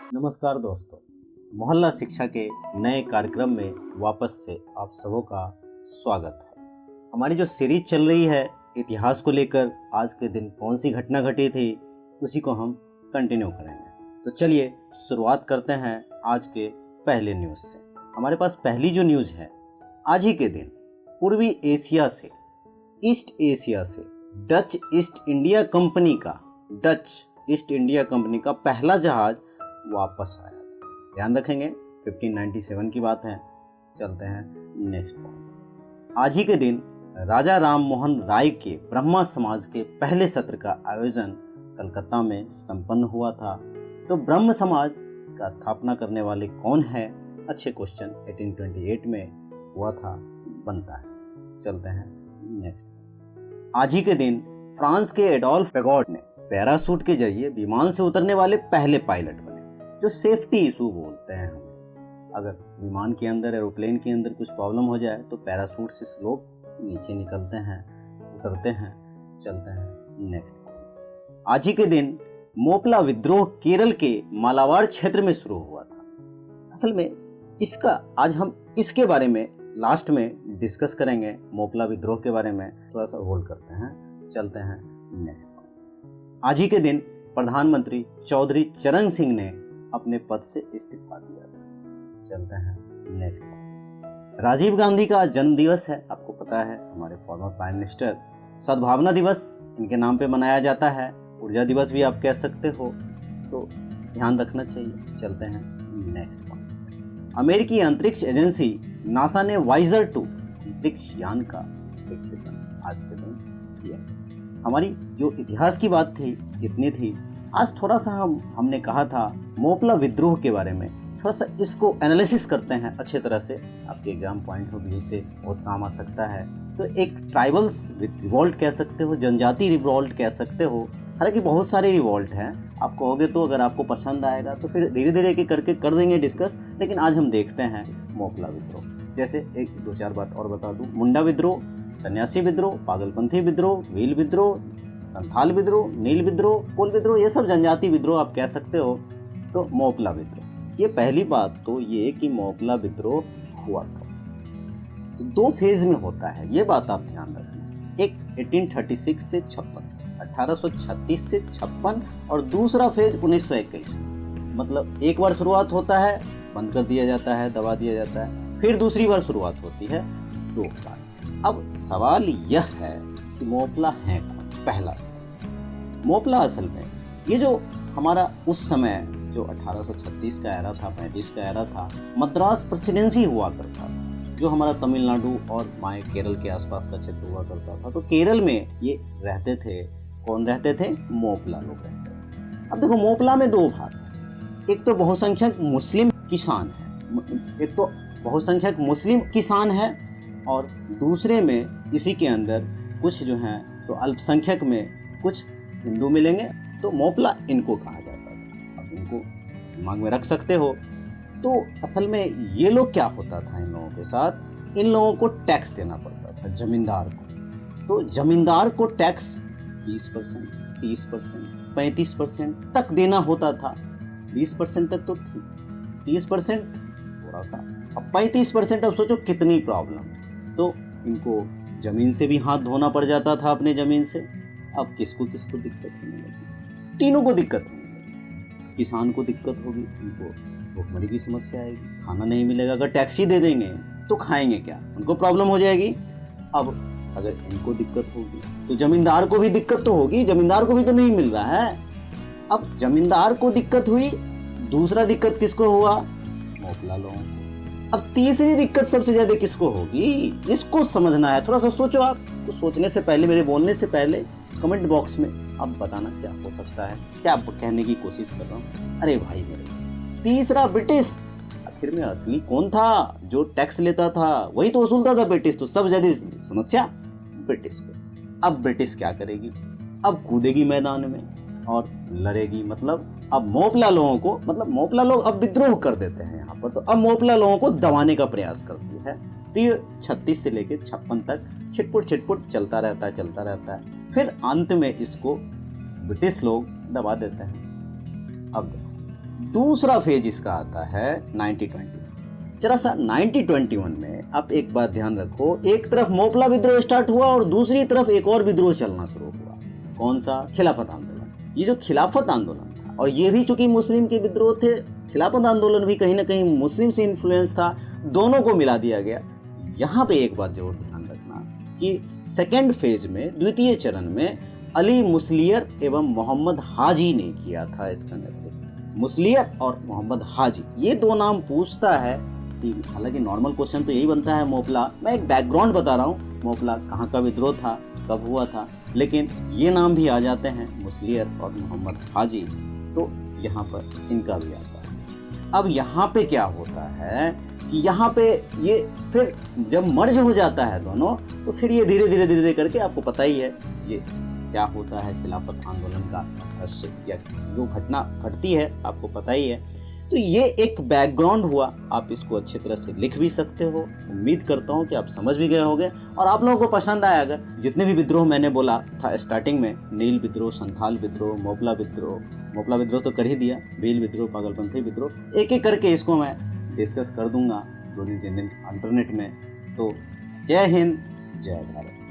नमस्कार दोस्तों, मोहल्ला शिक्षा के नए कार्यक्रम में वापस से आप सबों का स्वागत है। हमारी जो सीरीज चल रही है इतिहास को लेकर, आज के दिन कौन सी घटना घटी थी उसी को हम कंटिन्यू करेंगे। तो चलिए शुरुआत करते हैं आज के पहले न्यूज़ से। हमारे पास पहली जो न्यूज़ है, आज ही के दिन पूर्वी एशिया से, ईस्ट एशिया से डच ईस्ट इंडिया कंपनी का पहला जहाज वापस आया था। ध्यान रखेंगे 1597 की बात है। चलते हैं नेक्स्ट पॉइंट। आज ही के दिन राजा राम मोहन राय के ब्रह्मा समाज के पहले सत्र का आयोजन कलकत्ता में संपन्न हुआ था। तो ब्रह्म समाज का स्थापना करने वाले कौन है? अच्छे क्वेश्चन 1828 में हुआ था, बनता है। चलते हैं नेक्स्ट। आज ही के दिन फ्रांस के एडोल्फ पेगौड ने पैराशूट के जरिए विमान से उतरने वाले पहले पायलट बने। जो सेफ्टी इशू बोलते हैं हम, अगर विमान के अंदर, एरोप्लेन के अंदर कुछ प्रॉब्लम हो जाए तो पैराशूट से लोग नीचे निकलते हैं, उतरते हैं। चलते हैं नेक्स्ट। आज ही के दिन मोपला विद्रोह केरल के मालाबार क्षेत्र में शुरू हुआ था। असल में आज हम इसके बारे में लास्ट में डिस्कस करेंगे। मोपला विद्रोह के बारे में थोड़ा सा होल्ड करते हैं। चलते हैं नेक्स्ट। आज ही के दिन प्रधानमंत्री चौधरी चरण सिंह ने अपने पद से इस्तीफा दिया था। चलते हैं नेक्स्ट। राजीव गांधी का जन्म दिवस है, आपको पता है, हमारे फॉर्मर प्राइम मिनिस्टर। सद्भावना दिवस इनके नाम पे मनाया जाता है। ऊर्जा दिवस भी आप कह सकते हो, तो ध्यान रखना चाहिए। चलते हैं नेक्स्ट। अमेरिकी अंतरिक्ष एजेंसी नासा ने वाइजर 2 अंतरिक्ष यान का विक्षेपण आज के दिन किया। हमारी जो इतिहास की बात थी इतनी थी। आज थोड़ा सा हमने कहा था मोपला विद्रोह के बारे में, थोड़ा सा इसको एनालिसिस करते हैं अच्छे तरह से। आपके एग्जाम पॉइंट ऑफ व्यू से बहुत काम आ सकता है। तो एक ट्राइबल्स रिवॉल्ट कह सकते हो, जनजाति रिवॉल्ट कह सकते हो। हालांकि बहुत सारे रिवॉल्ट हैं, आप कहोगे तो अगर आपको पसंद आएगा तो फिर धीरे धीरे एक करके कर देंगे डिस्कस। लेकिन आज हम देखते हैं मोपला विद्रोह। जैसे एक दो चार बात और बता दूं। मुंडा विद्रोह, सन्यासी विद्रोह, पागलपंथी विद्रोह, व्हील विद्रोह, संथाल विद्रोह, नील विद्रोह, कोल विद्रोह, ये सब जनजाति विद्रोह आप कह सकते हो। तो मोपला विद्रोह, ये पहली बात तो ये कि मोपला विद्रोह हुआ था। तो 2 फेज में होता है, ये बात आप ध्यान रखना। एक 1836 से 56, 1836 से 56, और दूसरा फेज 1921 में। मतलब एक बार शुरुआत होता है, बंद कर दिया जाता है, दबा दिया जाता है, फिर दूसरी बार शुरुआत होती है 2 बार। अब सवाल यह है कि मोपला है कौन? पहला मोपला असल में ये जो हमारा उस समय जो 1836 का एरा था, 35 का एरा था, मद्रास प्रेसिडेंसी हुआ करता था, जो हमारा तमिलनाडु और माए केरल के आसपास का क्षेत्र हुआ करता था। तो केरल में ये रहते थे, कौन रहते थे? मोपला लोग रहते थे। अब देखो, मोपला में 2 भाग हैं। एक तो बहुसंख्यक मुस्लिम किसान है, और दूसरे में इसी के अंदर कुछ जो हैं तो अल्पसंख्यक में कुछ हिंदू मिलेंगे। तो मोपला इनको कहा जाता था। अब इनको दिमाग में रख सकते हो। तो असल में ये लोग क्या होता था इन लोगों के साथ? इन लोगों को टैक्स देना पड़ता था जमींदार को। तो जमींदार को टैक्स 20%, 30%, 35% तक देना होता था। 20% तक तो ठीक, 30% थोड़ा सा, अब 35%। अब सोचो कितनी प्रॉब्लम। तो इनको जमीन से भी हाथ धोना पड़ जाता था, अपने जमीन से। अब किसको किसको दिक्कत होने लगी? तीनों को दिक्कत होने लगी। किसान को दिक्कत होगी, उनको भूखमरी की समस्या आएगी, खाना नहीं मिलेगा। अगर टैक्स ही दे देंगे तो खाएंगे क्या? उनको प्रॉब्लम हो जाएगी। अब अगर इनको दिक्कत होगी तो जमींदार को भी दिक्कत तो होगी, जमींदार को भी तो नहीं मिल रहा है। अब जमींदार को दिक्कत हुई, दूसरा दिक्कत किसको हुआ? मोपला लोगों को। अब तीसरी दिक्कत सबसे ज्यादा किसको होगी? इसको समझना है। थोड़ा सा सोचो आप। तो सोचने से पहले, मेरे बोलने से पहले कमेंट बॉक्स में आप बताना क्या हो सकता है, क्या आप कहने की कोशिश कर रहा हूँ। अरे भाई मेरे, तीसरा ब्रिटिश। आखिर में असली कौन था जो टैक्स लेता था? वही तो वसूलता था, ब्रिटिश। तो सब ज्यादा समस्या ब्रिटिश को। अब ब्रिटिश क्या करेगी? अब कूदेगी मैदान में और लड़ेगी। मतलब अब मोपला लोगों को, मतलब मोपला लोग अब विद्रोह कर देते हैं यहाँ पर। तो अब मोपला लोगों को दबाने का प्रयास करती है। तो ये 36 से लेकर 56 तक छिटपुट चलता रहता है। फिर अंत में इसको ब्रिटिश लोग दबा देते हैं। अब देखो, दूसरा फेज इसका आता है 1921। जरा सा 1921 में आप एक बात ध्यान रखो, एक तरफ मोपला विद्रोह स्टार्ट हुआ और दूसरी तरफ एक और विद्रोह चलना शुरू हुआ। कौन सा? खिलाफत आंदोलन। ये जो खिलाफत आंदोलन था, और ये भी चूंकि मुस्लिम के विद्रोह थे, खिलाफत आंदोलन भी कहीं ना कहीं मुस्लिम से इन्फ्लुएंस था, दोनों को मिला दिया गया। यहाँ पे एक बात जरूर ध्यान रखना कि सेकेंड फेज में, द्वितीय चरण में अली मुस्लियर एवं मोहम्मद हाजी ने किया था इसका नेतृत्व। मुस्लियर और मोहम्मद हाजी, ये दो नाम पूछता है कि, हालांकि नॉर्मल क्वेश्चन तो यही बनता है मोपला, मैं एक बैकग्राउंड बता रहा हूँ, मोपला कहाँ का विद्रोह था, कब हुआ था, लेकिन ये नाम भी आ जाते हैं, मुस्लियर और मोहम्मद हाजी, तो यहाँ पर इनका भी आता है। अब यहाँ पे क्या होता है कि यहाँ पे ये फिर जब मर्ज हो जाता है दोनों, तो फिर ये धीरे धीरे करके, आपको पता ही है ये क्या होता है, खिलाफत आंदोलन का या जो घटना घटती है आपको पता ही है। तो ये एक बैकग्राउंड हुआ, आप इसको अच्छी तरह से लिख भी सकते हो। उम्मीद करता हूँ कि आप समझ भी गए होंगे और आप लोगों को पसंद आया। अगर जितने भी विद्रोह मैंने बोला था स्टार्टिंग में, नील विद्रोह, संथाल विद्रोह, मोपला विद्रोह तो कर ही दिया, भील विद्रोह, पागलपंथी विद्रोह, एक एक करके इसको मैं डिस्कस कर दूंगा दूसरे दिन इंटरनेट में। तो जय हिंद, जय भारत।